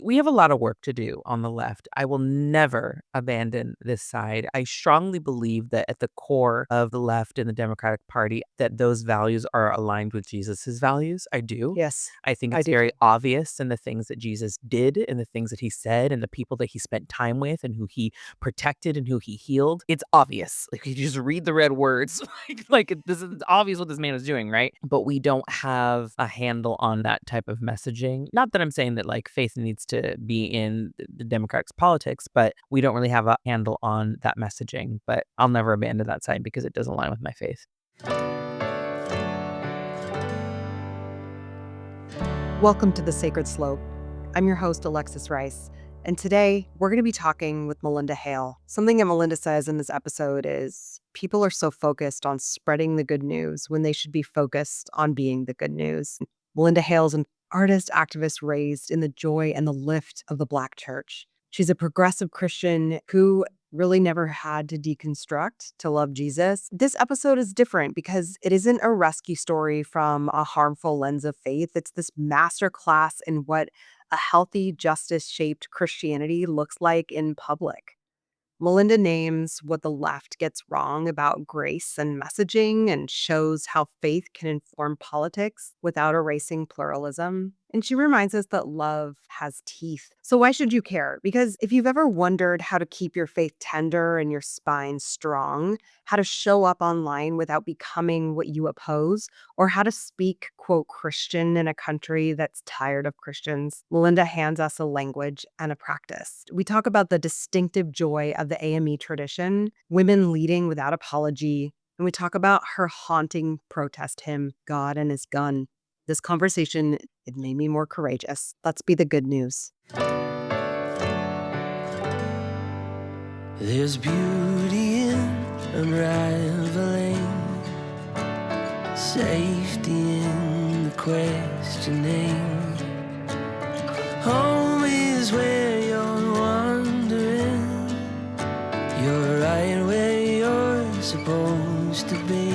We have a lot of work to do on the left. I will never abandon this side. I strongly believe that at the core of the left and the Democratic Party, that those values are aligned with Jesus's values. I do. Yes, I think I it's do too. very obvious in the things that Jesus did and the things that he said and the people that he spent time with and who he protected and who he healed. It's obvious. Like you just read the red words. This is obvious what this man is doing, right? But we don't have a handle on that type of messaging. Not that I'm saying that like faith needs to be in the Democrats' politics, but we don't really have a handle on that messaging. But I'll never abandon that side because it doesn't align with my faith. Welcome to The Sacred Slope. I'm your host, Alexis Rice, and today we're going to be talking with Malynda Hale. Something that Malynda says in this episode is people are so focused on spreading the good news when they should be focused on being the good news. Malynda Hale is an artist activist raised in the joy and the lift of the Black church. She's a progressive Christian who really never had to deconstruct to love Jesus. This episode is different because it isn't a rescue story from a harmful lens of faith. It's this masterclass in what a healthy, justice-shaped Christianity looks like in public. Malynda names what the left gets wrong about grace and messaging and shows how faith can inform politics without erasing pluralism. And she reminds us that love has teeth. So why should you care? Because if you've ever wondered how to keep your faith tender and your spine strong, how to show up online without becoming what you oppose, or how to speak, quote, Christian in a country that's tired of Christians, Malynda hands us a language and a practice. We talk about the distinctive joy of the AME tradition, women leading without apology, and we talk about her haunting protest hymn, God and His Gun. This conversation, it made me more courageous. Let's be the good news. There's beauty in unraveling, safety in the questioning. Home is where you're wandering. You're right where you're supposed to be.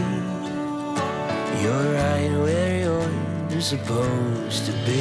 You're right where you're supposed to be.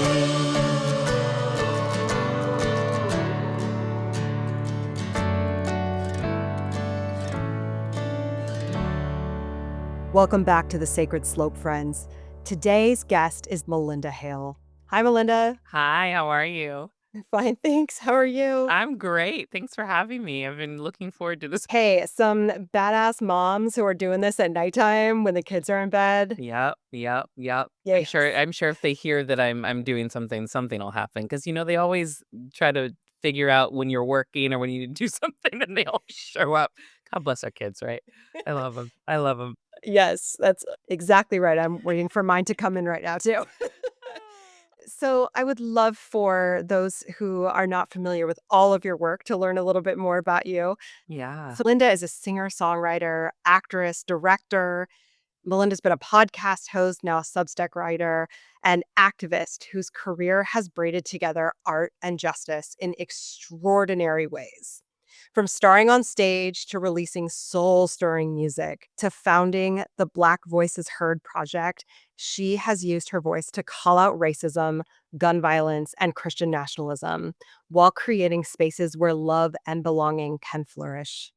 Welcome back to The Sacred Slope, friends. Today's guest is Malynda Hale. Hi, Malynda. Hi, how are you? Fine, thanks. How are you? I'm great. Thanks for having me. I've been looking forward to this. Hey, some badass moms who are doing this at nighttime when the kids are in bed. Yep. Yeah. I'm sure if they hear that I'm doing something will happen. Because they always try to figure out when you're working or when you need to do something and they all show up. God bless our kids, right? I love them. I love them. Yes, that's exactly right. I'm waiting for mine to come in right now, too. So I would love for those who are not familiar with all of your work to learn a little bit more about you. Yeah. So Linda is a singer-songwriter, actress, director. Malynda's been a podcast host, now a Substack writer, and activist whose career has braided together art and justice in extraordinary ways. From starring on stage to releasing soul-stirring music to founding the Black Voices Heard project, she has used her voice to call out racism, gun violence, and Christian nationalism while creating spaces where love and belonging can flourish.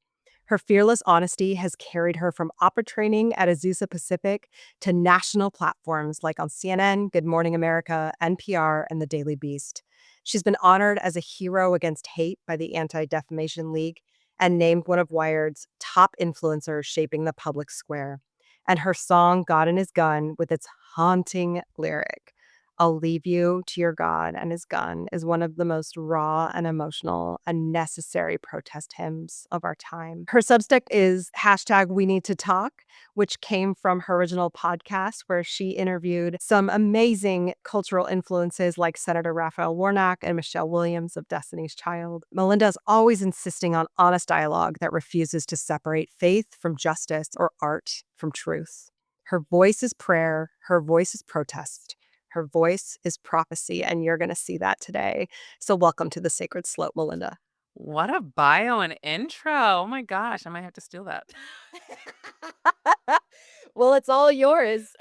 Her fearless honesty has carried her from opera training at Azusa Pacific to national platforms like on CNN, Good Morning America, NPR, and The Daily Beast. She's been honored as a hero against hate by the Anti-Defamation League and named one of Wired's top influencers shaping the public square. And her song, God and His Gun, with its haunting lyric, I'll leave you to your God and His gun, is one of the most raw and emotional and necessary protest hymns of our time. Her Substack is #WeNeedToTalk, which came from her original podcast where she interviewed some amazing cultural influences like Senator Raphael Warnock and Michelle Williams of Destiny's Child. Malynda is always insisting on honest dialogue that refuses to separate faith from justice or art from truth. Her voice is prayer, her voice is protest. Her voice is prophecy, and you're going to see that today. So welcome to The Sacred Slope, Malynda. What a bio and intro. Oh my gosh, I might have to steal that. Well, it's all yours.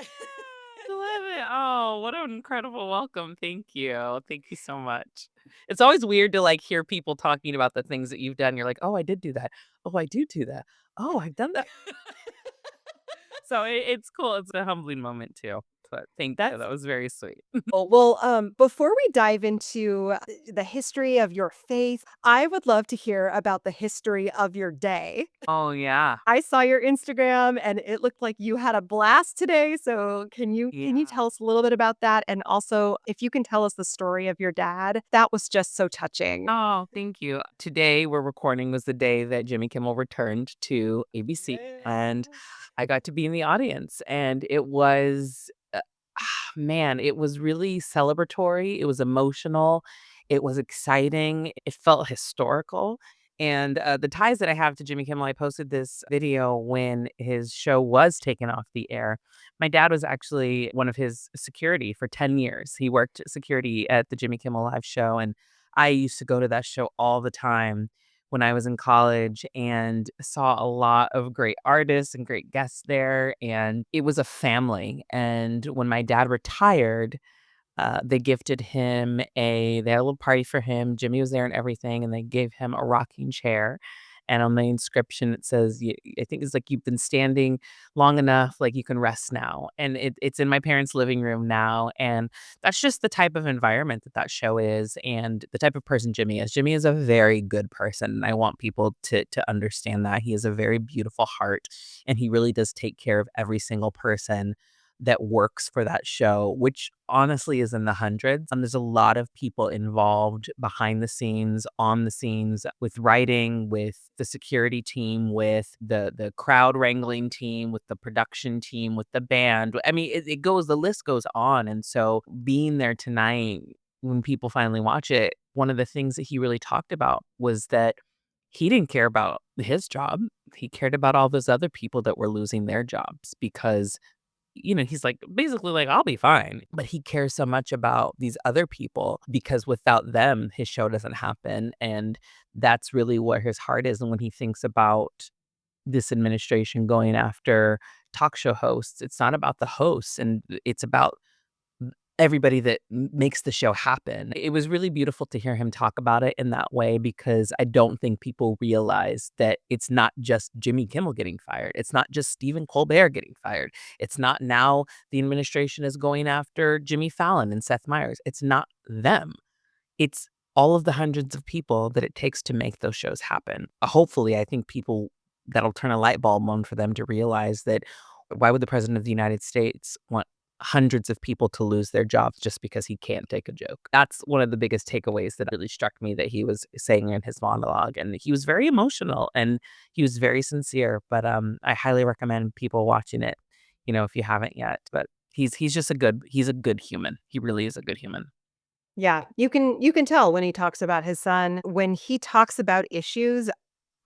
love it. Oh, what an incredible welcome. Thank you. Thank you so much. It's always weird to like hear people talking about the things that you've done. You're like, oh, I did do that. Oh, I do that. Oh, I've done that. So it's cool. It's a humbling moment too. But thank you. That's That was very sweet. cool. Well, before we dive into the history of your faith, I would love to hear about the history of your day. Oh, yeah. I saw your Instagram and it looked like you had a blast today. So can you Yeah. tell us a little bit about that? And also if you can tell us the story of your dad, that was just so touching. Oh, thank you. Today we're recording was the day that Jimmy Kimmel returned to ABC, and Yeah. I got to be in the audience, and it was, man, it was really celebratory. It was emotional. It was exciting. It felt historical. And the ties that I have to Jimmy Kimmel, I posted this video when his show was taken off the air. My dad was actually one of his security for 10 years. He worked security at the Jimmy Kimmel Live show. And I used to go to that show all the time when I was in college and saw a lot of great artists and great guests there. And it was a family. And when my dad retired, they gifted him they had a little party for him. Jimmy was there and everything, and they gave him a rocking chair. And on the inscription, it says, I think it's like, you've been standing long enough, like you can rest now. And it's in my parents' living room now. And that's just the type of environment that show is and the type of person Jimmy is. Jimmy is a very good person. And I want people to understand that. He has a very beautiful heart, and he really does take care of every single person that works for that show, which honestly is in the hundreds. And there's a lot of people involved behind the scenes, on the scenes, with writing, with the security team, with the crowd wrangling team, with the production team, with the band. I mean, the list goes on. And so being there tonight, when people finally watch it, one of the things that he really talked about was that he didn't care about his job. He cared about all those other people that were losing their jobs because he's like, basically like, I'll be fine. But he cares so much about these other people because without them, his show doesn't happen. And that's really where his heart is. And when he thinks about this administration going after talk show hosts, it's not about the hosts, and it's about everybody that makes the show happen. It was really beautiful to hear him talk about it in that way because I don't think people realize that it's not just Jimmy Kimmel getting fired. It's not just Stephen Colbert getting fired. It's not now the administration is going after Jimmy Fallon and Seth Meyers. It's not them. It's all of the hundreds of people that it takes to make those shows happen. Hopefully, I think that'll turn a light bulb on for them to realize that why would the president of the United States want hundreds of people to lose their jobs just because he can't take a joke? That's one of the biggest takeaways that really struck me that he was saying in his monologue. And he was very emotional and he was very sincere. But I highly recommend people watching it, if you haven't yet. But he's just he's a good human. He really is a good human. Yeah, you can tell when he talks about his son. When he talks about issues,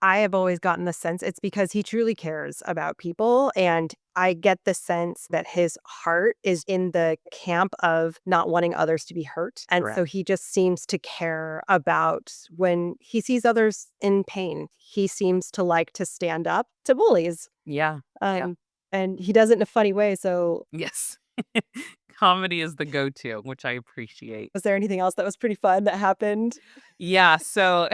I have always gotten the sense it's because he truly cares about people. And I get the sense that his heart is in the camp of not wanting others to be hurt. And Correct. so he just seems to care about when he sees others in pain. He seems to like to stand up to bullies. Yeah. Yeah. And he does it in a funny way. So Yes. Comedy is the go-to, which I appreciate. was there anything else that was pretty fun that happened? Yeah, so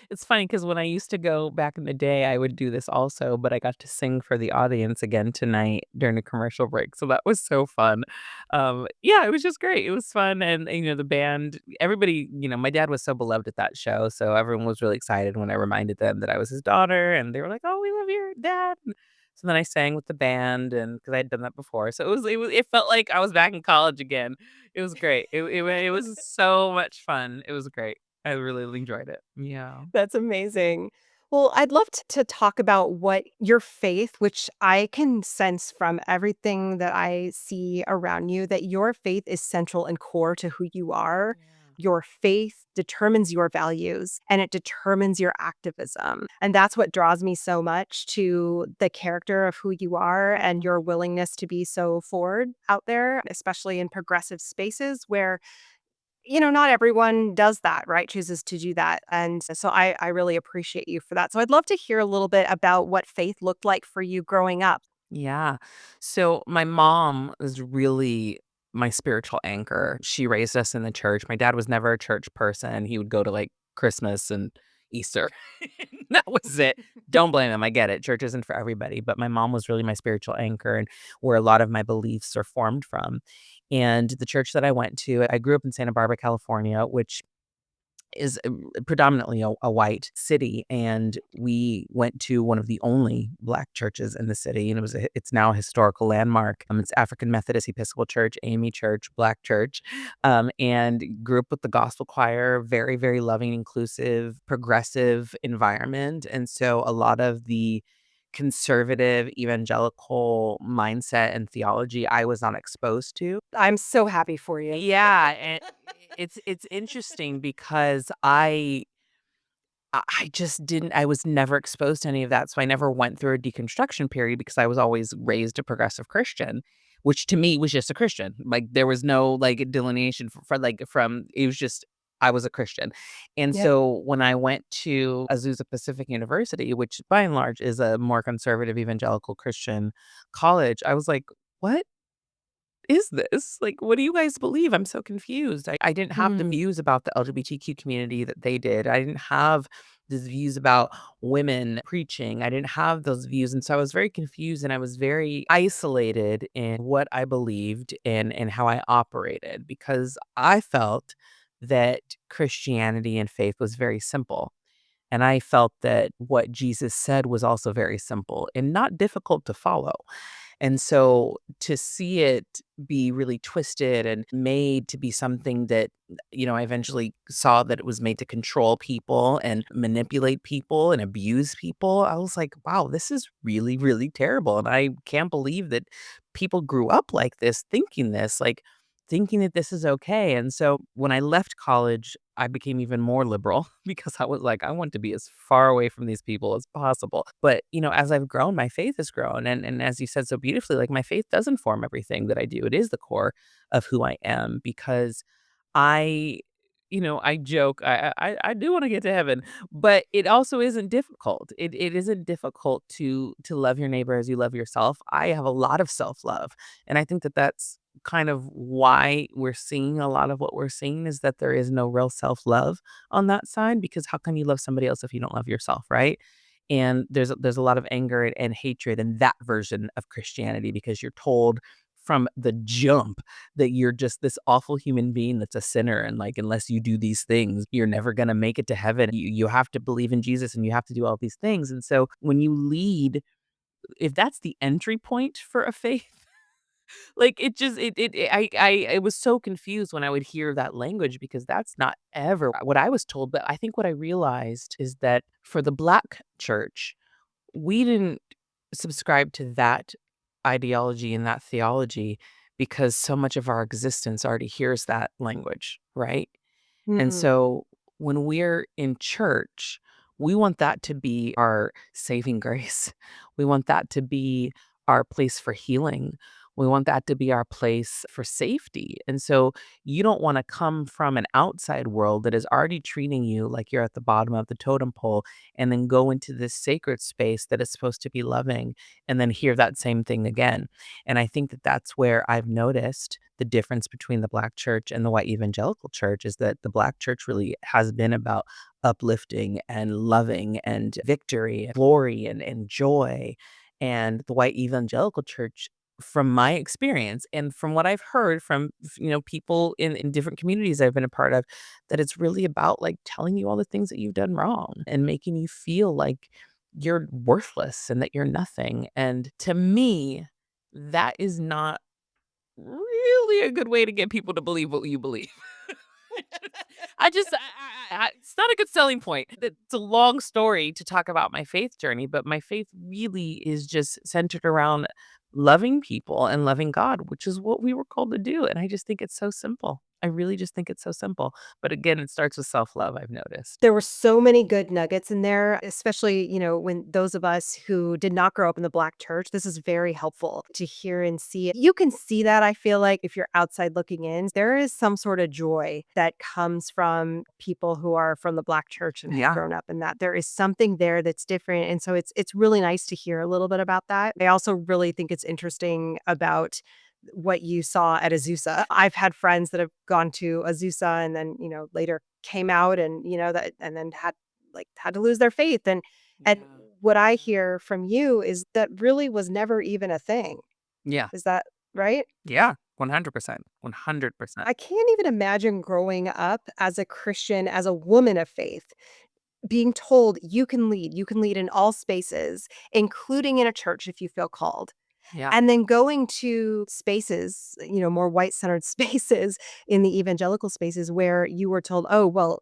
it's funny because when I used to go back in the day, I would do this also, but I got to sing for the audience again tonight during a commercial break, so that was so fun. Yeah, it was just great. It was fun, and the band, everybody, my dad was so beloved at that show, so everyone was really excited when I reminded them that I was his daughter, and they were like, "Oh, we love your dad." So then I sang with the band, and because I had done that before, so it felt like I was back in college again. It was great. It was so much fun. It was great. I really enjoyed it. Yeah. That's amazing. Well, I'd love to talk about what your faith, which I can sense from everything that I see around you, that your faith is central and core to who you are. Yeah. Your faith determines your values and it determines your activism. And that's what draws me so much to the character of who you are and your willingness to be so forward out there, especially in progressive spaces where not everyone does that, right? Chooses to do that. And so I really appreciate you for that. So I'd love to hear a little bit about what faith looked like for you growing up. Yeah. So my mom is really my spiritual anchor. She raised us in the church. My dad was never a church person. He would go to like Christmas and Easter. That was it. Don't blame him. I get it. Church isn't for everybody, but my mom was really my spiritual anchor and where a lot of my beliefs are formed from. And the church that I went to, I grew up in Santa Barbara, California, which is predominantly a white city, and we went to one of the only Black churches in the city, and it's now a historical landmark. It's African Methodist Episcopal Church, AME Church, Black church, and grew up with the gospel choir, very, very loving, inclusive, progressive environment, and so a lot of the conservative evangelical mindset and theology I was not exposed to. I'm so happy for you. Yeah, and it's interesting because I just didn't I was never exposed to any of that, so I never went through a deconstruction period because I was always raised a progressive Christian, which to me was just a Christian. Like, there was no, like, delineation from it was just I was a Christian. And Yep. so when I went to Azusa Pacific University, which by and large is a more conservative evangelical Christian college, I was like, "What is this? Like, what do you guys believe? I'm so confused." I didn't have the Mm. views about the LGBTQ community that they did. I didn't have these views about women preaching. I didn't have those views. And so I was very confused and I was very isolated in what I believed and how I operated because I felt that Christianity and faith was very simple. And I felt that what Jesus said was also very simple and not difficult to follow. And so to see it be really twisted and made to be something that, I eventually saw that it was made to control people and manipulate people and abuse people, I was like, wow, this is really, really terrible. And I can't believe that people grew up like this, thinking this, like thinking that this is okay. And so when I left college, I became even more liberal because I was like, I want to be as far away from these people as possible. But, as I've grown, my faith has grown. And as you said so beautifully, like my faith does inform everything that I do. It is the core of who I am because I, I joke, I do want to get to heaven, but it also isn't difficult. It isn't difficult to love your neighbor as you love yourself. I have a lot of self-love. And I think that that's kind of why we're seeing a lot of what we're seeing is that there is no real self-love on that side because how can you love somebody else if you don't love yourself, right? And there's a lot of anger and hatred in that version of Christianity because you're told from the jump that you're just this awful human being that's a sinner and like unless you do these things you're never going to make it to heaven. You have to believe in Jesus and you have to do all these things. And so when you lead, if that's the entry point for a faith, like, it just I was so confused when I would hear that language because that's not ever what I was told, but I think what I realized is that for the Black church, we didn't subscribe to that ideology and that theology because so much of our existence already hears that language, right? And Mm. so when we're in church, we want that to be our saving grace. We want that to be our place for healing. We want that to be our place for safety. And so you don't want to come from an outside world that is already treating you like you're at the bottom of the totem pole and then go into this sacred space that is supposed to be loving and then hear that same thing again. And I think that that's where I've noticed the difference between the Black church and the white evangelical church is that the Black church really has been about uplifting and loving and victory and glory and joy. And the white evangelical church, from my experience and from what I've heard from people in different communities I've been a part of, that it's really about like telling you all the things that you've done wrong and making you feel like you're worthless and that you're nothing. And to me, that is not really a good way to get people to believe what you believe. I just it's not a good selling point. It's a long story to talk about my faith journey, but my faith really is just centered around loving people and loving God, which is what we were called to do, and I just think it's so simple. I really just think it's so simple. But again, it starts with self-love, I've noticed. There were so many good nuggets in there, especially, when those of us who did not grow up in the Black church, this is very helpful to hear and see it. You can see that, I feel like, if you're outside looking in. There is some sort of joy that comes from people who are from the Black church and have Yeah. grown up in that. There is something there that's different, and so it's really nice to hear a little bit about that. I also really think it's interesting about what you saw at Azusa. I've had friends that have gone to Azusa and then, later came out and, that and then had to lose their faith. And Yeah. what I hear from you is that really was never even a thing. Yeah. Is that right? Yeah. 100%. 100%. I can't even imagine growing up as a Christian, as a woman of faith, being told you can lead in all spaces, including in a church if you feel called. Yeah. And then going to spaces, more white-centered spaces in the evangelical spaces where you were told, "Oh, well,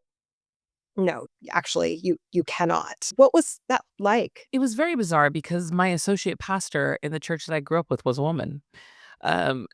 no, actually, you cannot." What was that like? It was very bizarre because my associate pastor in the church that I grew up with was a woman.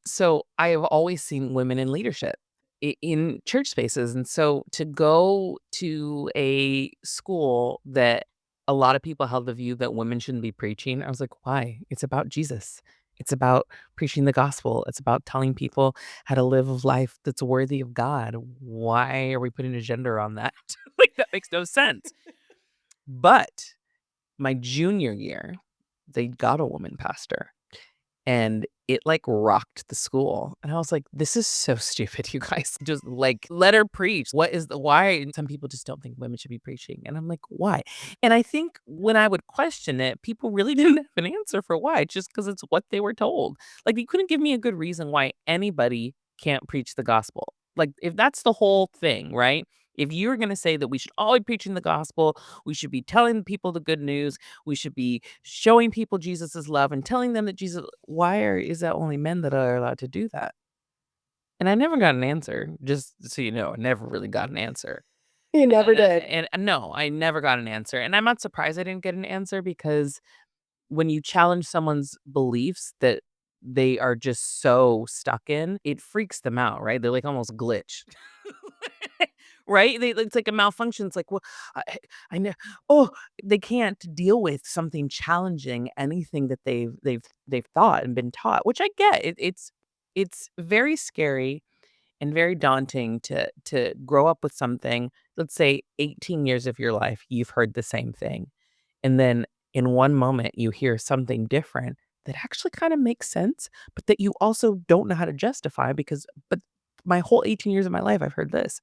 So I have always seen women in leadership in church spaces. And so to go to a school that a lot of people held the view that women shouldn't be preaching, I was like, why? It's about Jesus. It's about preaching the gospel. It's about telling people how to live a life that's worthy of God. Why are we putting a gender on that? Like, that makes no sense. But my junior year, they got a woman pastor. And it, like, rocked the school, and I was like, "This is so stupid, you guys. Just, like, let her preach. What is the why?" And some people just don't think women should be preaching, and I'm like, "Why?" And I think when I would question it, people really didn't have an answer for why, just because it's what they were told. Like, you couldn't give me a good reason why anybody can't preach the gospel. Like, if that's the whole thing, right? If you're gonna say that we should all be preaching the gospel, we should be telling people the good news, we should be showing people Jesus' love and telling them that is that only men that are allowed to do that? And I never got an answer, just so you know, I never really got an answer. You never did. And no, I never got an answer, and I'm not surprised I didn't get an answer because when you challenge someone's beliefs that they are just so stuck in, it freaks them out, right? They're like almost glitch. Right? It's like a malfunction. It's like, well, I, I know. Oh, they can't deal with something challenging anything that they've thought and been taught, which I get. It's very scary and very daunting to grow up with something. Let's say 18 years of your life, you've heard the same thing. And then in one moment, you hear something different that actually kind of makes sense, but that you also don't know how to justify but my whole 18 years of my life, I've heard this.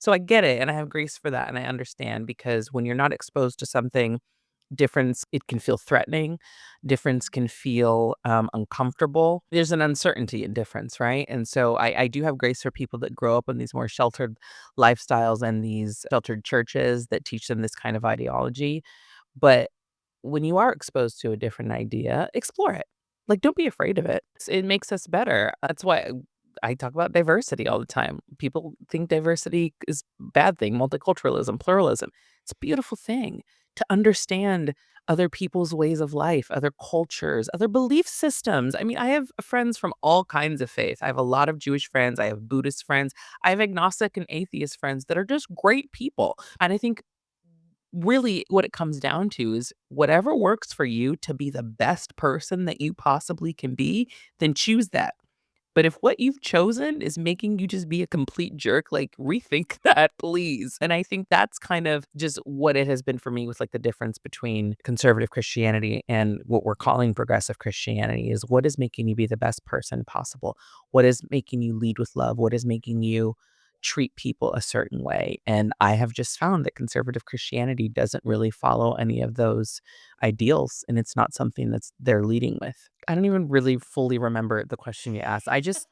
So I get it. And I have grace for that. And I understand because when you're not exposed to something, difference, it can feel threatening. Difference can feel uncomfortable. There's an uncertainty in difference, right? And so I do have grace for people that grow up in these more sheltered lifestyles and these sheltered churches that teach them this kind of ideology. But when you are exposed to a different idea, explore it. Like, don't be afraid of it. It makes us better. That's why I talk about diversity all the time. People think diversity is a bad thing, multiculturalism, pluralism. It's a beautiful thing to understand other people's ways of life, other cultures, other belief systems. I mean, I have friends from all kinds of faith. I have a lot of Jewish friends. I have Buddhist friends. I have agnostic and atheist friends that are just great people. And I think really what it comes down to is whatever works for you to be the best person that you possibly can be, then choose that. But if what you've chosen is making you just be a complete jerk, like, rethink that, please. And I think that's kind of just what it has been for me with, like, the difference between conservative Christianity and what we're calling progressive Christianity is what is making you be the best person possible? What is making you lead with love? What is making you treat people a certain way? And I have just found that conservative Christianity doesn't really follow any of those ideals, and it's not something that's they're leading with. I don't even really fully remember the question you asked. This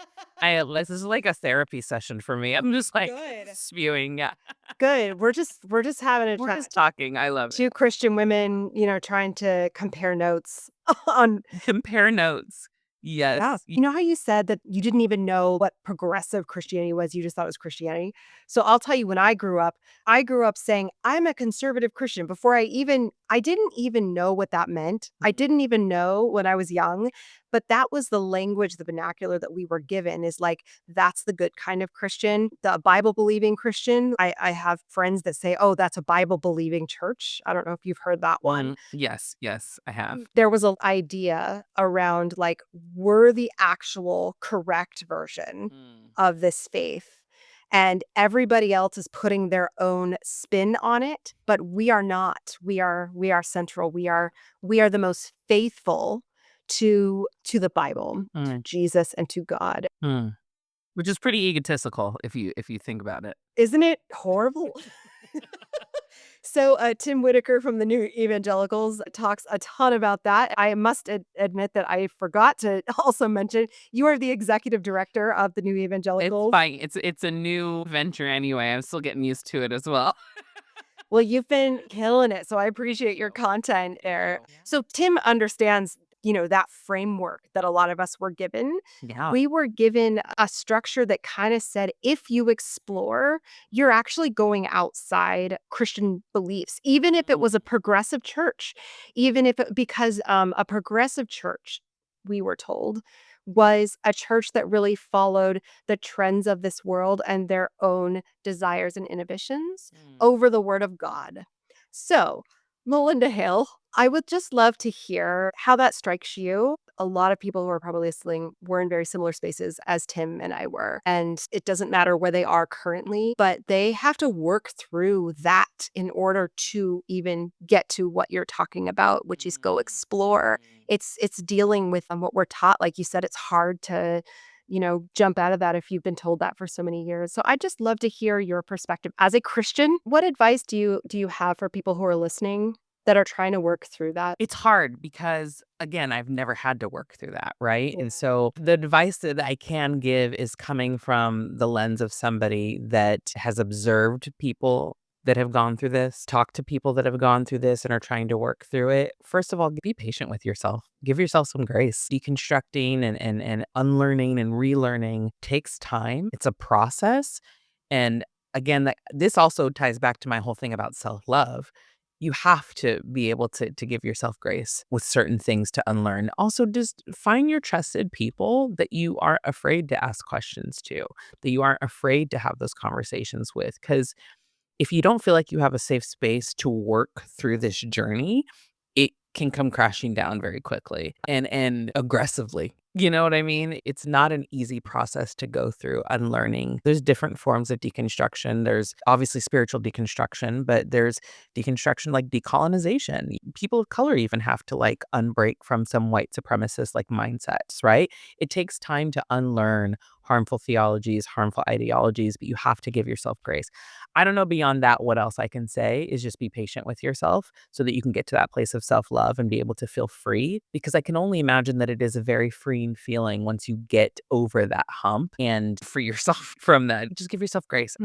is like a therapy session for me. I'm just like Good. spewing. Yeah. Good. We're just having a We're chat. just talking. I love it. Two Christian women, trying to compare notes on. Compare notes. Yeah. Yes. You know how you said that you didn't even know what progressive Christianity was, you just thought it was Christianity? So I'll tell you, when I grew up saying, "I'm a conservative Christian," before I even I didn't even know what that meant. I didn't even know when I was young, but that was the language, the vernacular that we were given is like, that's the good kind of Christian, the Bible believing Christian. I have friends that say, oh, that's a Bible believing church. I don't know if you've heard that one. Yes, I have. There was an idea around like, we're the actual correct version of this faith. And everybody else is putting their own spin on it, but we are not. We are central. We are the most faithful to the Bible, to Mm, Jesus, and to God. mm. Which is pretty egotistical if you think about it. Isn't it horrible? So, Tim Whitaker from the New Evangelicals talks a ton about that. I must admit that I forgot to also mention you are the executive director of the New It's Evangelicals. fine. It's a new venture anyway. I'm still getting used to it as well. Well, you've been killing it, so I appreciate your content there. So Tim understands, that framework that a lot of us were given. Yeah. We were given a structure that kind of said, if you explore, you're actually going outside Christian beliefs, even if it was a progressive church, even if it, because a progressive church, we were told, was a church that really followed the trends of this world and their own desires and inhibitions over the word of God. So, Malynda Hale, I would just love to hear how that strikes you. A lot of people who are probably listening were in very similar spaces as Tim and I were. And it doesn't matter where they are currently, but they have to work through that in order to even get to what you're talking about, which is go explore. It's dealing with what we're taught. Like you said, it's hard to jump out of that if you've been told that for so many years. So I'd just love to hear your perspective as a Christian. What advice do you have for people who are listening that are trying to work through that? It's hard because, again, I've never had to work through that, right? Yeah. And so the advice that I can give is coming from the lens of somebody that has observed people that have gone through this, talked to people that have gone through this and are trying to work through it. First of all, be patient with yourself. Give yourself some grace. Deconstructing and unlearning and relearning takes time. It's a process. And again, this also ties back to my whole thing about self-love. You have to be able to give yourself grace with certain things to unlearn. Also, just find your trusted people that you aren't afraid to ask questions to, that you aren't afraid to have those conversations with. Because if you don't feel like you have a safe space to work through this journey, it can come crashing down very quickly and aggressively. You know what I mean? It's not an easy process to go through unlearning. There's different forms of deconstruction. There's obviously spiritual deconstruction, but there's deconstruction like decolonization. People of color even have to like unbreak from some white supremacist like mindsets, right? It takes time to unlearn harmful theologies, harmful ideologies, but you have to give yourself grace. I don't know beyond that what else I can say is just be patient with yourself so that you can get to that place of self-love and be able to feel free, because I can only imagine that it is a very freeing feeling once you get over that hump and free yourself from that. Just give yourself grace.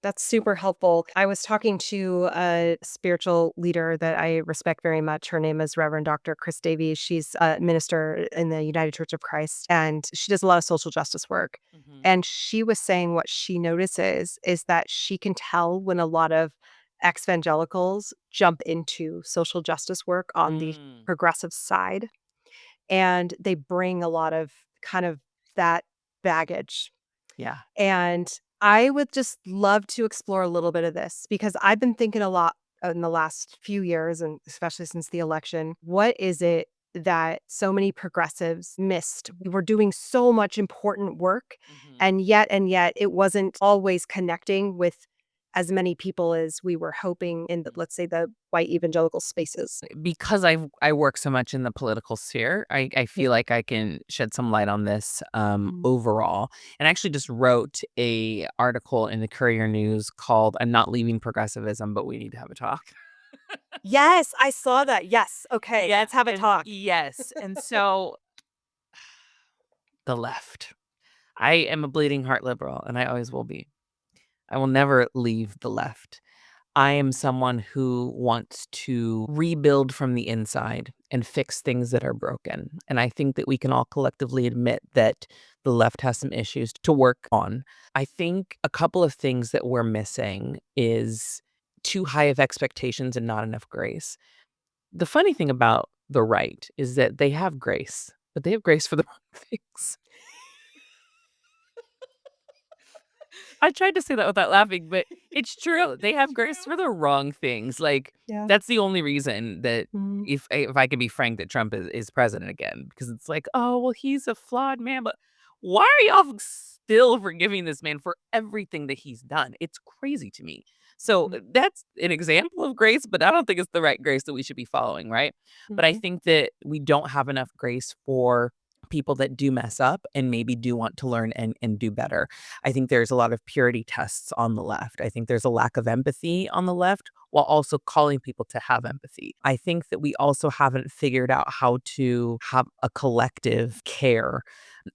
That's super helpful. I was talking to a spiritual leader that I respect very much. Her name is Reverend Dr. Chris Davies. She's a minister in the United Church of Christ, and she does a lot of social justice work. And she was saying what she notices is that she can tell when a lot of ex-evangelicals jump into social justice work on the progressive side, and they bring a lot of kind of that baggage. Yeah. And I would just love to explore a little bit of this because I've been thinking a lot in the last few years, and especially since the election. What is it that so many progressives missed? We were doing so much important work, and yet it wasn't always connecting with as many people as we were hoping in the, let's say, the white evangelical spaces. Because I work so much in the political sphere, I feel like I can shed some light on this overall. And I actually just wrote a article in the Courier News called "I'm Not Leaving Progressivism, but We Need to Have a Talk." Yes, I saw that. Yes. Okay. Yeah, Let's have a and talk. yes, and so the left. I am a bleeding heart liberal, and I always will be. I will never leave the left. I am someone who wants to rebuild from the inside and fix things that are broken. And I think that we can all collectively admit that the left has some issues to work on. I think a couple of things that we're missing is too high of expectations and not enough grace. The funny thing about the right is that they have grace, but they have grace for the wrong things. I tried to say that without laughing, but it's true. They have grace for the wrong things. Like, Yeah. that's the only reason that Mhm. if I can be frank, that Trump is president again, because it's like, oh, well, he's a flawed man, but why are y'all still forgiving this man for everything that he's done? It's crazy to me. So that's an example of grace, but I don't think it's the right grace that we should be following, right? But I Mhm. think that we don't have enough grace for people that do mess up and maybe do want to learn and do better. I think there's a lot of purity tests on the left. I think there's a lack of empathy on the left while also calling people to have empathy. I think that we also haven't figured out how to have a collective care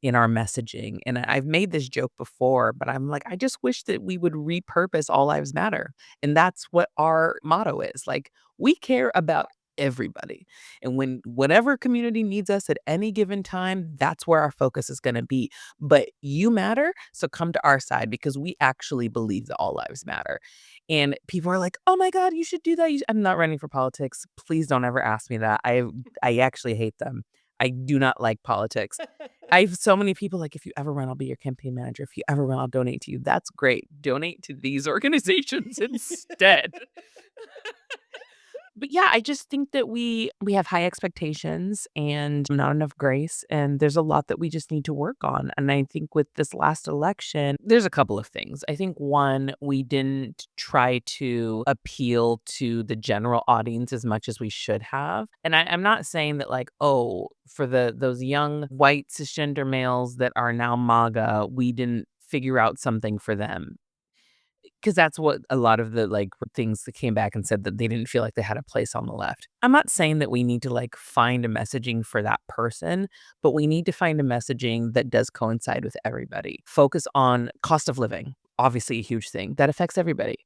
in our messaging. And I've made this joke before, but I'm like, I just wish that we would repurpose All Lives Matter. And that's what our motto is. Like, we care about everybody. And when whatever community needs us at any given time, that's where our focus is going to be. But you matter, so come to our side because we actually believe that all lives matter. And people are like, "Oh my God, you should do that." I'm not running for politics. Please don't ever ask me that. I actually hate them. I do not like politics. I have so many people like, if you ever run, I'll be your campaign manager. If you ever run, I'll donate to you. That's great. Donate to these organizations instead. But yeah, I just think that we have high expectations and not enough grace, and there's a lot that we just need to work on. And I think with this last election, there's a couple of things. I think one, we didn't try to appeal to the general audience as much as we should have. And I'm not saying that like, oh, for those young white cisgender males that are now MAGA, we didn't figure out something for them. Because that's what a lot of the, like, things that came back and said that they didn't feel like they had a place on the left. I'm not saying that we need to, like, find a messaging for that person, but we need to find a messaging that does coincide with everybody. Focus on cost of living, obviously a huge thing. That affects everybody.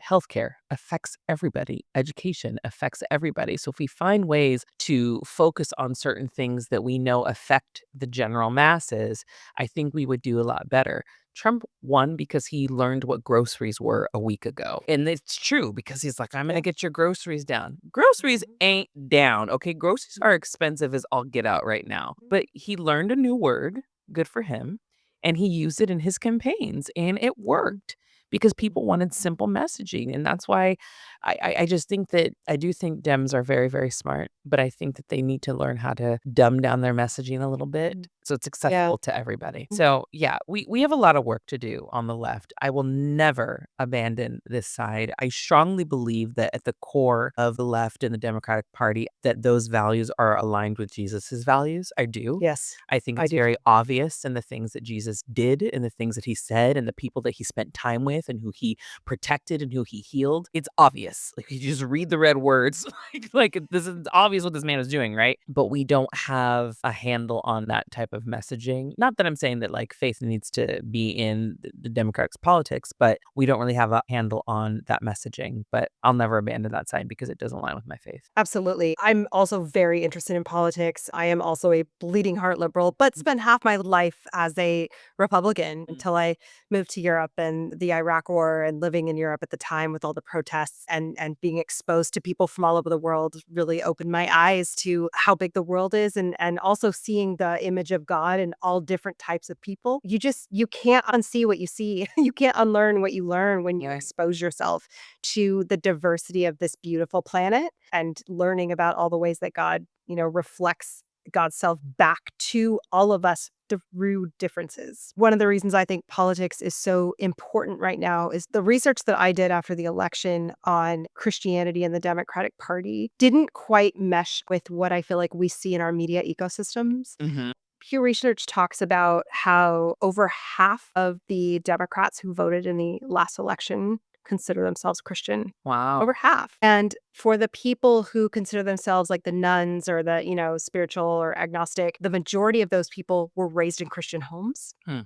Healthcare affects everybody. Education affects everybody. So if we find ways to focus on certain things that we know affect the general masses, I think we would do a lot better. Trump won because he learned what groceries were a week ago. And it's true because he's like, I'm going to get your groceries down. Groceries ain't down. Okay. Groceries are expensive as all get out right now. But he learned a new word. Good for him. And he used it in his campaigns and it worked because people wanted simple messaging. And that's why I just think that I do think Dems are very, very smart, but I think that they need to learn how to dumb down their messaging a little bit so it's Yeah. accessible to everybody. So yeah, we have a lot of work to do on the left. I will never abandon this side. I strongly believe that at the core of the left and the Democratic Party, that those values are aligned with Jesus's values. I do. Yes. I think I it's do very too. obvious in the things that Jesus did and the things that he said and the people that he spent time with and who he protected and who he healed. It's obvious. Like you just read the red words. like this is obvious what this man is doing, right? But we don't have a handle on that type of messaging. Not that I'm saying that like faith needs to be in the Democrats' politics, but we don't really have a handle on that messaging. But I'll never abandon that side because it doesn't align with my faith. Absolutely. I'm also very interested in politics. I am also a bleeding heart liberal, but spent half my life as a Republican until I moved to Europe and the Iraq War and living in Europe at the time with all the protests and being exposed to people from all over the world really opened my eyes to how big the world is and also seeing the image of God in all different types of people. You can't unsee what you see. You can't unlearn what you learn when you expose yourself to the diversity of this beautiful planet and learning about all the ways that God, reflects God's self back to all of us through differences. One of the reasons I think politics is so important right now is the research that I did after the election on Christianity and the Democratic Party didn't quite mesh with what I feel like we see in our media ecosystems. Mm-hmm. Pew Research talks about how over half of the Democrats who voted in the last election consider themselves Christian. Wow. Over half. And for the people who consider themselves like the nuns or the, spiritual or agnostic, the majority of those people were raised in Christian homes. Hmm.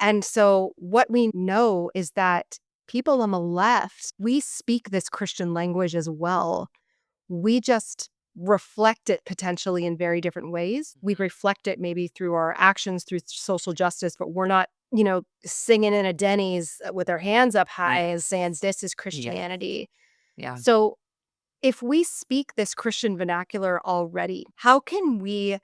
And so what we know is that people on the left, we speak this Christian language as well. We just reflect it potentially in very different ways. We reflect it maybe through our actions, through social justice, but we're not, singing in a Denny's with our hands up high and saying, this is Christianity. Yeah. So if we speak this Christian vernacular already, how can we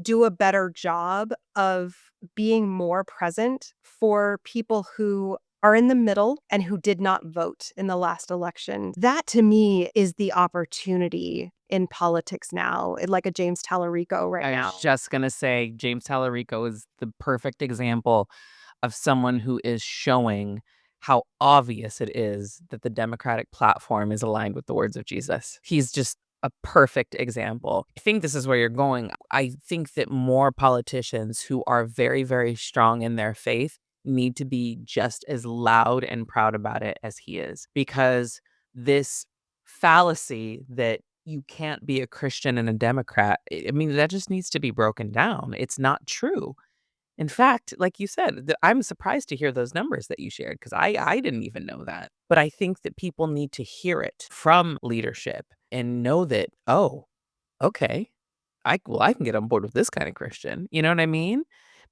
do a better job of being more present for people who are in the middle and who did not vote in the last election? That to me is the opportunity in politics now, like a James Tallarico right I now. was just gonna say James Tallarico is the perfect example of someone who is showing how obvious it is that the Democratic platform is aligned with the words of Jesus. He's just a perfect example. I think this is where you're going. I think that more politicians who are very, very strong in their faith need to be just as loud and proud about it as he is, because this fallacy that you can't be a Christian and a Democrat, I mean, that just needs to be broken down. It's not true. In fact, like you said, I'm surprised to hear those numbers that you shared, because I didn't even know that. But I think that people need to hear it from leadership and know that, oh, okay, I can get on board with this kind of Christian. You know what I mean?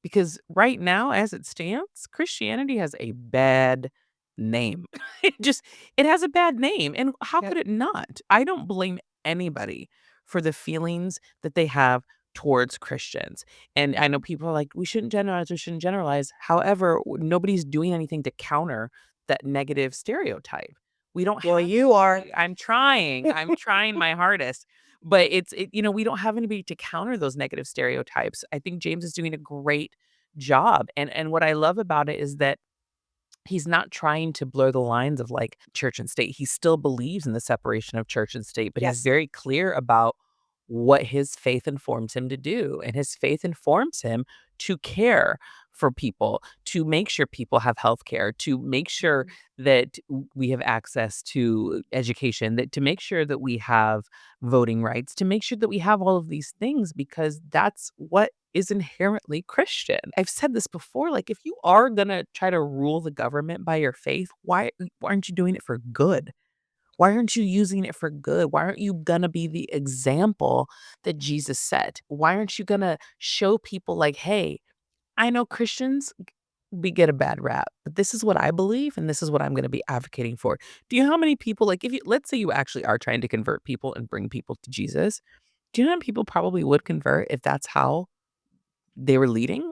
Because right now, as it stands, Christianity has a bad name. It has a bad name. And how Yep. could it not? I don't blame anybody for the feelings that they have towards Christians. And I know people are like, we shouldn't generalize, we shouldn't generalize. However, nobody's doing anything to counter that negative stereotype. We don't Well, have you are. I'm trying my hardest. But we don't have anybody to counter those negative stereotypes. I think James is doing a great job. And what I love about it is that he's not trying to blur the lines of like church and state. He still believes in the separation of church and state, but he's Yes. very clear about what his faith informs him to do. And his faith informs him to care for people, to make sure people have health care, to make sure that we have access to education, that to make sure that we have voting rights, to make sure that we have all of these things, because that's what is inherently Christian. I've said this before, like, if you are gonna try to rule the government by your faith, why aren't you doing it for good? Why aren't you using it for good? Why aren't you gonna be the example that Jesus set? Why aren't you gonna show people like, "Hey, I know Christians, we get a bad rap, but this is what I believe and this is what I'm gonna be advocating for." Do you know how many people, like, if you let's say you actually are trying to convert people and bring people to Jesus, do you know how many people probably would convert if that's how they were leading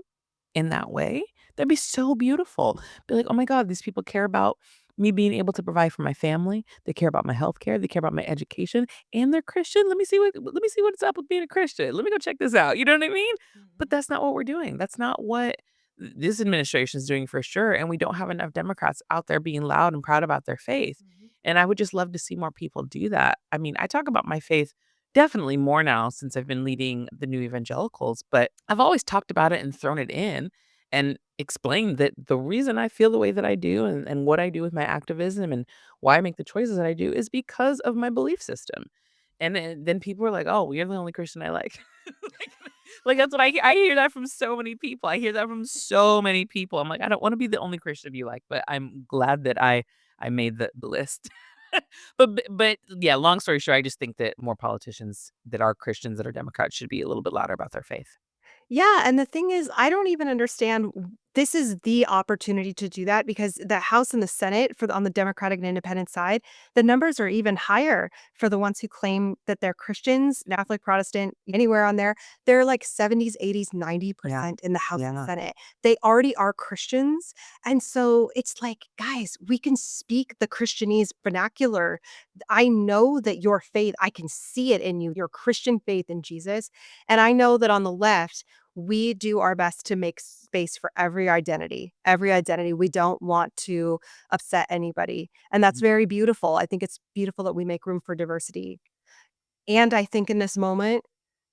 in that way? That'd be so beautiful. Be like, "Oh my god, these people care about me being able to provide for my family. They care about my healthcare. They care about my education, and they're Christian. Let me see what's up with being a Christian. Let me go check this out." You know what I mean? But Mhm. that's not what we're doing. That's not what this administration is doing for sure, and we don't have enough Democrats out there being loud and proud about their faith. Mhm. And I would just love to see more people do that. I mean, I talk about my faith definitely more now since I've been leading the new Evangelicals, but I've always talked about it and thrown it in and explained that the reason I feel the way that I do and what I do with my activism and why I make the choices that I do is because of my belief system. And then people are like, "Oh, you're the only Christian I like." like, like that's what I hear that from so many people. I hear that from so many people. I'm like, I don't want to be the only Christian you like, but I'm glad that I made the list. But yeah, long story short, I just think that more politicians that are Christians that are Democrats should be a little bit louder about their faith. Yeah, and the thing is, I don't even understand this is the opportunity to do that because the House and the Senate on the Democratic and Independent side, the numbers are even higher for the ones who claim that they're Christians, Catholic, Protestant, anywhere on there. They're like 70s, 80s, Yeah. 90% in the House and Yeah. Senate. They already are Christians. And so it's like, guys, we can speak the Christianese vernacular. I know that your faith, I can see it in you, your Christian faith in Jesus. And I know that on the left, we do our best to make space for every identity. Every identity. We don't want to upset anybody. And that's very beautiful. I think it's beautiful that we make room for diversity. And I think in this moment,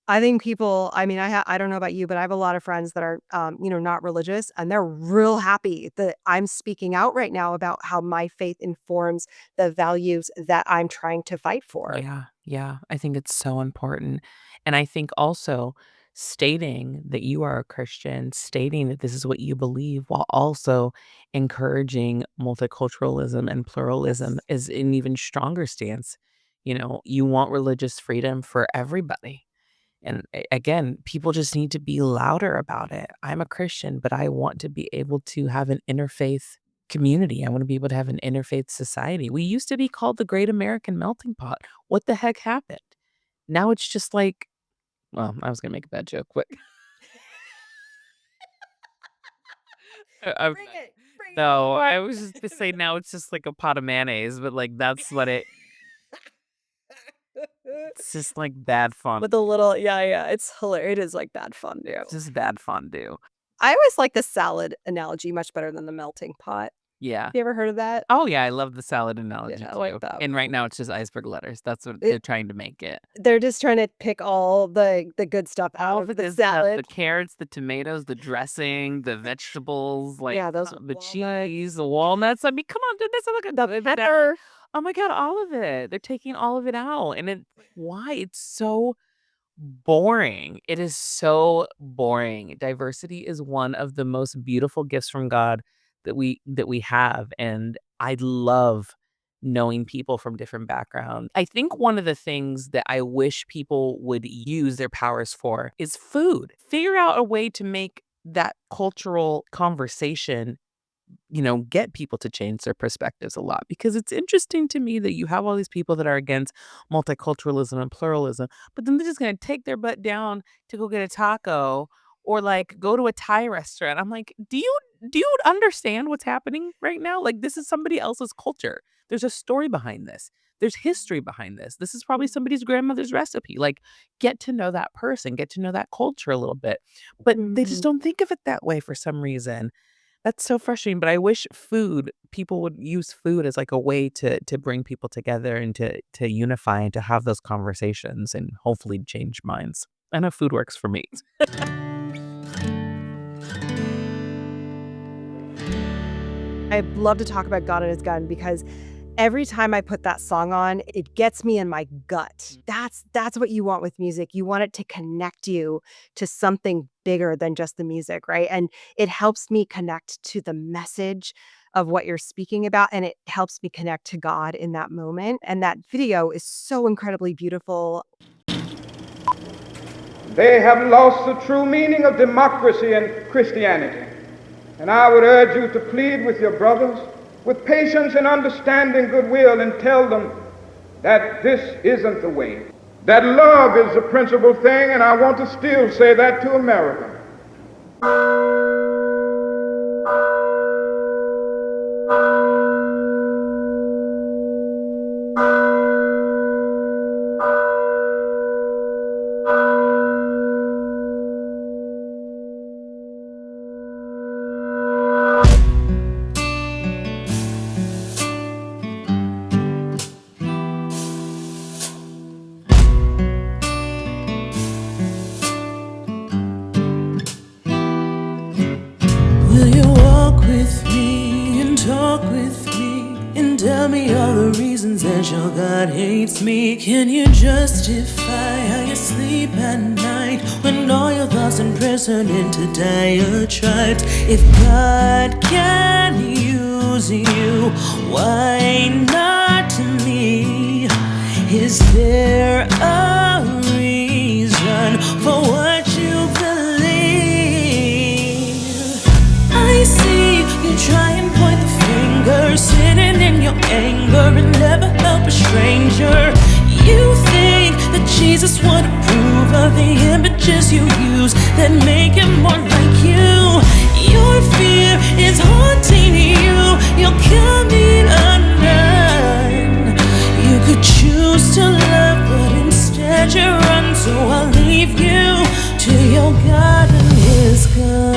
I think people, I mean, I don't know about you, but I have a lot of friends that are, not religious, and they're real happy that I'm speaking out right now about how my faith informs the values that I'm trying to fight for. Yeah, yeah, I think it's so important, and I think also stating that you are a Christian, stating that this is what you believe while also encouraging multiculturalism and pluralism is an even stronger stance. You want religious freedom for everybody, and again, people just need to be louder about it. I'm a Christian, but I want to be able to have an interfaith community. I want to be able to have an interfaith society. We used to be called the Great American Melting Pot. What the heck happened? Now it's just like, well, I was going to make a bad joke, but I'm Bring not. it. Bring it. No, I was just to say now it's just like a pot of mayonnaise, but like that's what it's just like bad fun. With a little, yeah, it's hilarious. It is like bad fondue. It's just bad fondue. I always like the salad analogy much better than the melting pot. Yeah. You ever heard of that? Oh yeah, I love the salad analogy Yeah, I too. like that And right now it's just iceberg lettuce. That's what It- they're trying to make it. They're just trying to pick all the good stuff out of the good stuff, salad. the carrots, the tomatoes, the dressing, the vegetables, like Yeah, those the walnuts. cheese, the walnuts. I mean, come on, dude, that's look at The pepper. Oh my god, all of it. They're taking all of it out, and why? It's so boring. It is so boring. Diversity is one of the most beautiful gifts from God that we have, and I love knowing people from different backgrounds. I think one of the things that I wish people would use their powers for is food. Figure out a way to make that cultural conversation, get people to change their perspectives a lot, because it's interesting to me that you have all these people that are against multiculturalism and pluralism, but then they're just going to take their butt down to go get a taco or like go to a Thai restaurant. I'm like, do you understand what's happening right now? Like, this is somebody else's culture. There's a story behind this. There's history behind this. This is probably somebody's grandmother's recipe. Like, get to know that person, get to know that culture a little bit. But they just don't think of it that way for some reason. That's so frustrating, but I wish people would use food as like a way to bring people together and to unify and to have those conversations and hopefully change minds. I know food works for me. I love to talk about God and His gun because every time I put that song on, it gets me in my gut. That's what you want with music. You want it to connect you to something bigger than just the music, right? And it helps me connect to the message of what you're speaking about, and it helps me connect to God in that moment. And that video is so incredibly beautiful. They have lost the true meaning of democracy and Christianity. And I would urge you to plead with your brothers with patience and understanding, goodwill, and tell them that this isn't the way. That love is the principal thing, and I want to still say that to America. Will you walk with me and talk with me and tell me all the reasons that your God hates me? Can you justify how you sleep at night when all your thoughts and prayers turn into diatribes? If God can use you, why not me? Is there a reason for what you believe? I see you try and point the finger, sitting in your anger and never help a stranger. You think that Jesus would approve of the images you use that make him more like you. Your fear is haunting you. You're coming undone. You could choose to love, but instead you run. So I'll leave you to your God and His gun.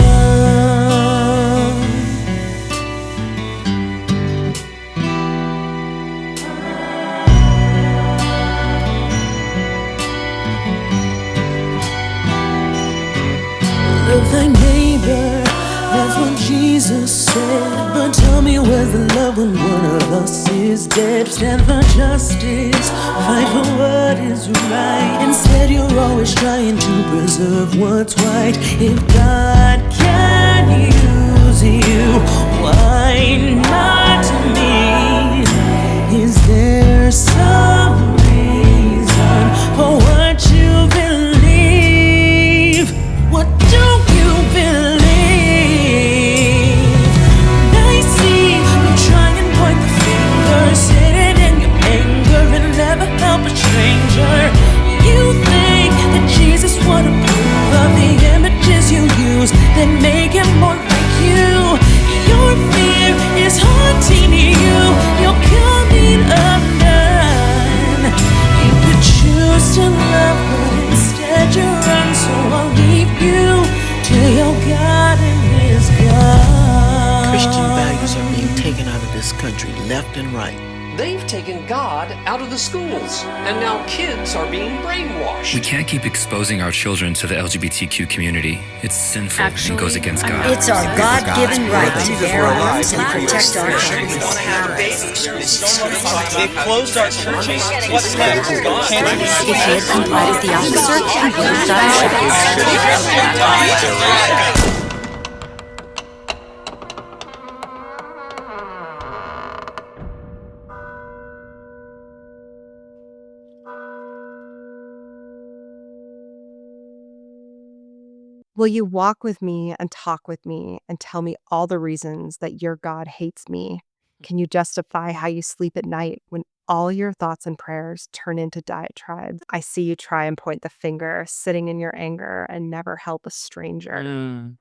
Love thy neighbor, that's what Jesus said. But tell me, where's the love when one of us is dead? Stand for justice, fight for what is right. Instead you're always trying to preserve what's right. If God can use you, why not me? Is there some reason for what you believe? What do you believe? I see been right. They've taken God out of the schools, and now kids are being brainwashed. We can't keep exposing our children to the LGBTQ community. It's sinful and goes against God. It's our God-given right to bear arms and protect our children. They've closed our churches. What's left is gone. If he had complied with the officer, he would have died. Will you walk with me and talk with me and tell me all the reasons that your God hates me? Can you justify how you sleep at night when all your thoughts and prayers turn into diatribes? I see you try and point the finger, sitting in your anger, and never help a stranger.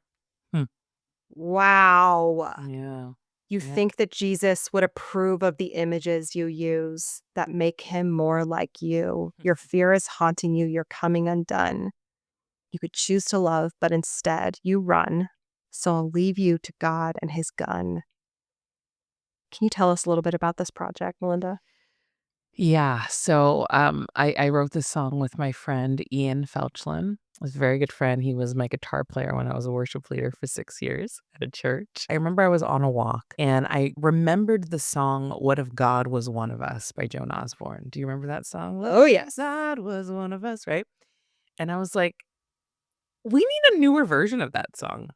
Wow. Yeah. You Yeah. think that Jesus would approve of the images you use that make him more like you. Your fear is haunting you. You're coming undone. You could choose to love, but instead you run. So I'll leave you to God and his gun. Can you tell us a little bit about this project, Malynda? Yeah. So I wrote this song with my friend Ian Felchlin. He was a very good friend. He was my guitar player when I was a worship leader for 6 years at a church. I remember I was on a walk and I remembered the song What If God Was One of Us by Joan Osborne. Do you remember that song? Oh, yes. God was one of us, right? And I was like, we need a newer version of that song.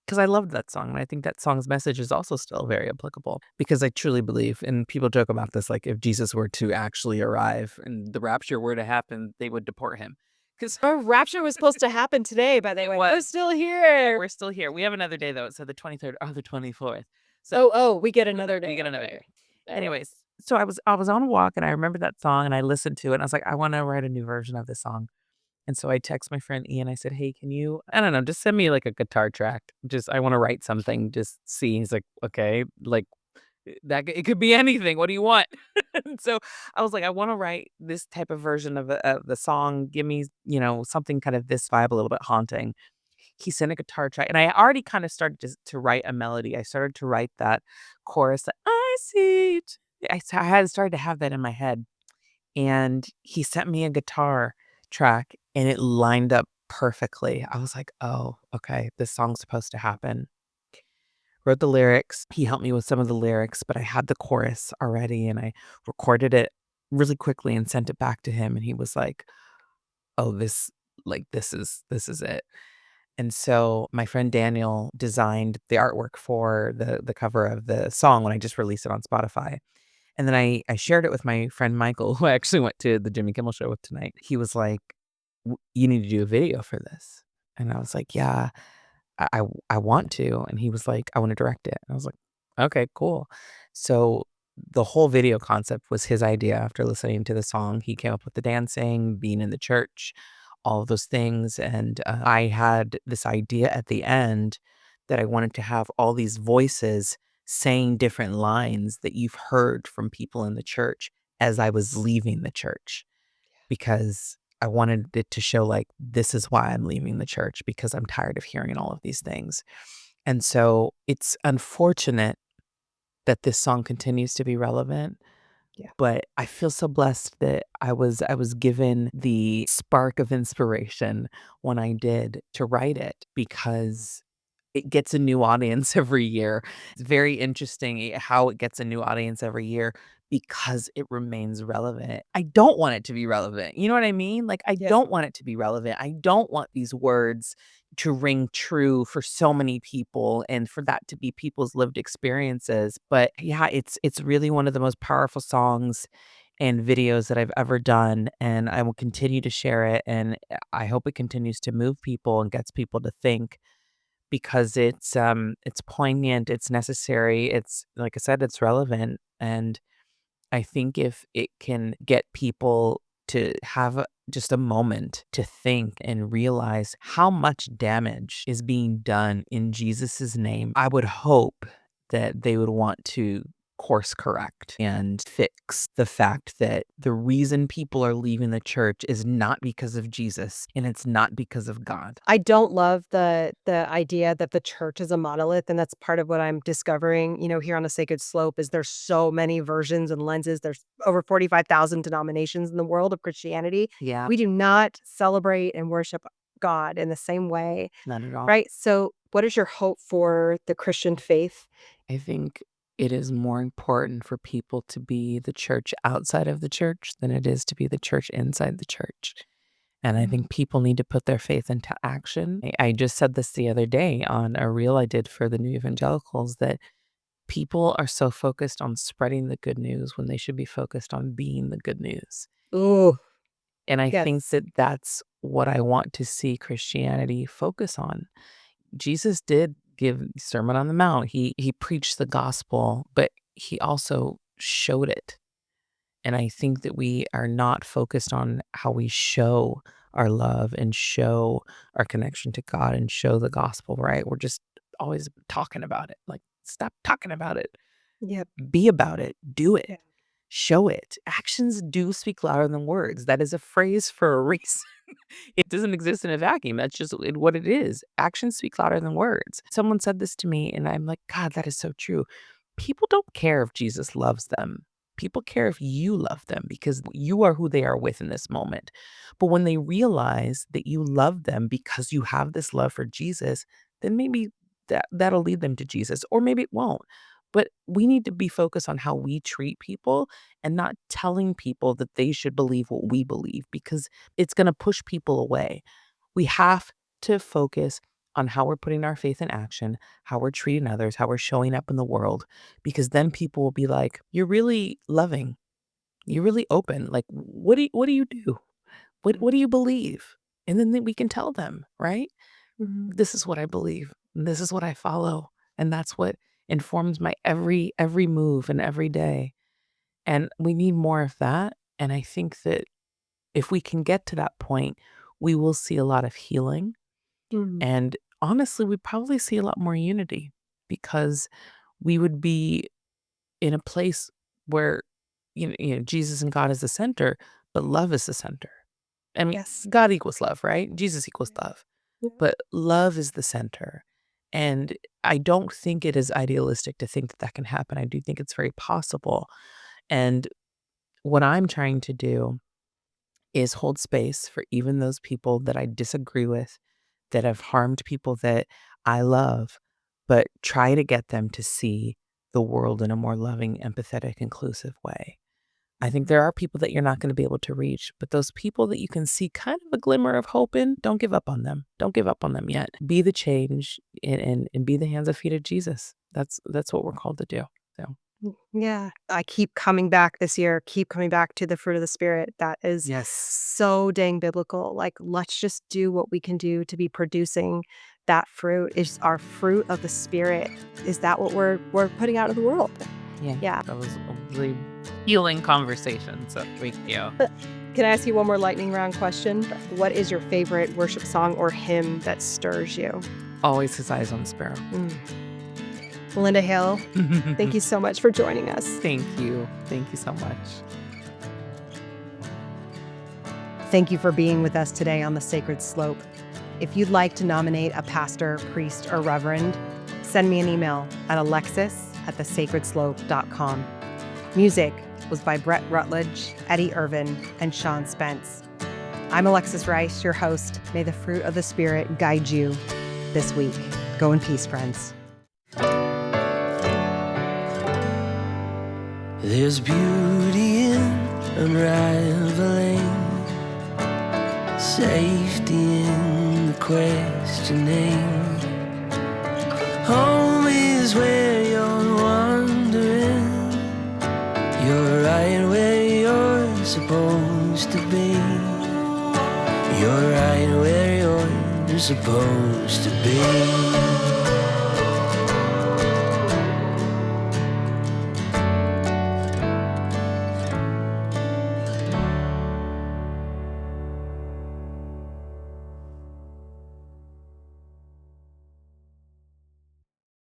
Because I loved that song. And I think that song's message is also still very applicable. Because I truly believe, and people joke about this, like if Jesus were to actually arrive and the rapture were to happen, they would deport him. Because Our rapture was supposed to happen today, by the way. We're still here. we're still here. We have another day, though. It said the 23rd or the 24th. So We get another day. we get another day. Anyways, so I was on a walk and I remembered that song and I listened to it. And I was like, I want to write a new version of this song. And so I text my friend Ian. I said, hey, can you, I don't know, just send me like a guitar track. I want to write something, just see. He's like, okay, like that, it could be anything. What do you want? And so I was like, I want to write this type of version of the song. Give me, something kind of this vibe, a little bit haunting. He sent a guitar track and I already kind of started to write a melody. I started to write that chorus that I see it. I had started to have that in my head. And he sent me a guitar track and it lined up perfectly. I was like, oh, okay, this song's supposed to happen. Wrote the lyrics. He helped me with some of the lyrics, but I had the chorus already and I recorded it really quickly and sent it back to him. And he was like, oh, this is it. And so my friend Daniel designed the artwork for the cover of the song when I just released it on Spotify. And then I shared it with my friend Michael, who I actually went to the Jimmy Kimmel show with tonight. He was like, you need to do a video for this. And I was like, yeah, I want to. And he was like, I want to direct it. And I was like, okay, cool. So the whole video concept was his idea after listening to the song. He came up with the dancing, being in the church, all of those things. And I had this idea at the end that I wanted to have all these voices saying different lines that you've heard from people in the church as I was leaving the church, because I wanted it to show like, this is why I'm leaving the church, because I'm tired of hearing all of these things. And so it's unfortunate that this song continues to be relevant. Yeah. But I feel so blessed that I was given the spark of inspiration when I did to write it, because it gets a new audience every year. It's very interesting how it gets a new audience every year because it remains relevant. I don't want it to be relevant. You know what I mean? Like, I don't want it to be relevant. I don't want these words to ring true for so many people and for that to be people's lived experiences. But yeah, it's really one of the most powerful songs and videos that I've ever done. And I will continue to share it. And I hope it continues to move people and gets people to think, because it's poignant, it's necessary, it's, like I said, it's relevant. And I think if it can get people to have just a moment to think and realize how much damage is being done in Jesus's name, I would hope that they would want to course correct and fix the fact that the reason people are leaving the church is not because of Jesus and it's not because of God. I don't love the idea that the church is a monolith, and that's part of what I'm discovering, here on the Sacred Slope is there's so many versions and lenses. There's over 45,000 denominations in the world of Christianity. Yeah. We do not celebrate and worship God in the same way, Not at all. right? So what is your hope for the Christian faith? I think it is more important for people to be the church outside of the church than it is to be the church inside the church. And I think people need to put their faith into action. I just said this the other day on a reel I did for the new Evangelicals, that people are so focused on spreading the good news when they should be focused on being the good news. Ooh, And I yes. think that that's what I want to see Christianity focus on. Jesus did give Sermon on the Mount. He preached the gospel, but he also showed it. And I think that we are not focused on how we show our love and show our connection to God and show the gospel, right? We're just always talking about it. Like, stop talking about it. Yep. Be about it. Do it. Yeah. Show it. Actions do speak louder than words. That is a phrase for a reason. It doesn't exist in a vacuum. That's just what it is. Actions speak louder than words. Someone said this to me, and I'm like, God, that is so true. People don't care if Jesus loves them. People care if you love them because you are who they are with in this moment. But when they realize that you love them because you have this love for Jesus, then maybe that'll lead them to Jesus, or maybe it won't. But we need to be focused on how we treat people and not telling people that they should believe what we believe, because it's going to push people away. We have to focus on how we're putting our faith in action, how we're treating others, how we're showing up in the world, because then people will be like, you're really loving. You're really open. Like, what do you do? What do you believe? And then we can tell them, right? This is what I believe. And this is what I follow. And that's what informs my every move and every day. And we need more of that. And I think that if we can get to that point, we will see a lot of healing. And honestly, we probably see a lot more unity, because we would be in a place where, Jesus and God is the center, but love is the center. I mean, Yes. God equals love, right? Jesus equals love. Yeah. But love is the center. And I don't think it is idealistic to think that that can happen. I do think it's very possible. And what I'm trying to do is hold space for even those people that I disagree with, that have harmed people that I love, but try to get them to see the world in a more loving, empathetic, inclusive way. I think there are people that you're not going to be able to reach, but those people that you can see kind of a glimmer of hope in, don't give up on them. Don't give up on them yet. Be the change and be the hands and feet of Jesus. That's what we're called to do. So. Yeah. I keep coming back this year, keep coming back to the fruit of the Spirit. That is Yes. so dang biblical. Like, let's just do what we can do to be producing that fruit. Is our fruit of the Spirit. Is that what we're putting out of the world? Yeah. That was a really healing conversation. So thank you. Can I ask you one more lightning round question? What is your favorite worship song or hymn that stirs you? Always His Eyes on the Sparrow. Malynda Hale, thank you so much for joining us. Thank you. Thank you so much. Thank you for being with us today on the Sacred Slope. If you'd like to nominate a pastor, priest, or reverend, send me an email at alexis@thesacredslope.com. Music was by Brett Rutledge, Eddie Irvin, and Sean Spence. I'm Alexis Rice, your host. May the fruit of the Spirit guide you this week. Go in peace, friends. There's beauty in unraveling, safety in the questioning. Home is where you're wandering. You're right where you're supposed to be. You're right where you're supposed to be.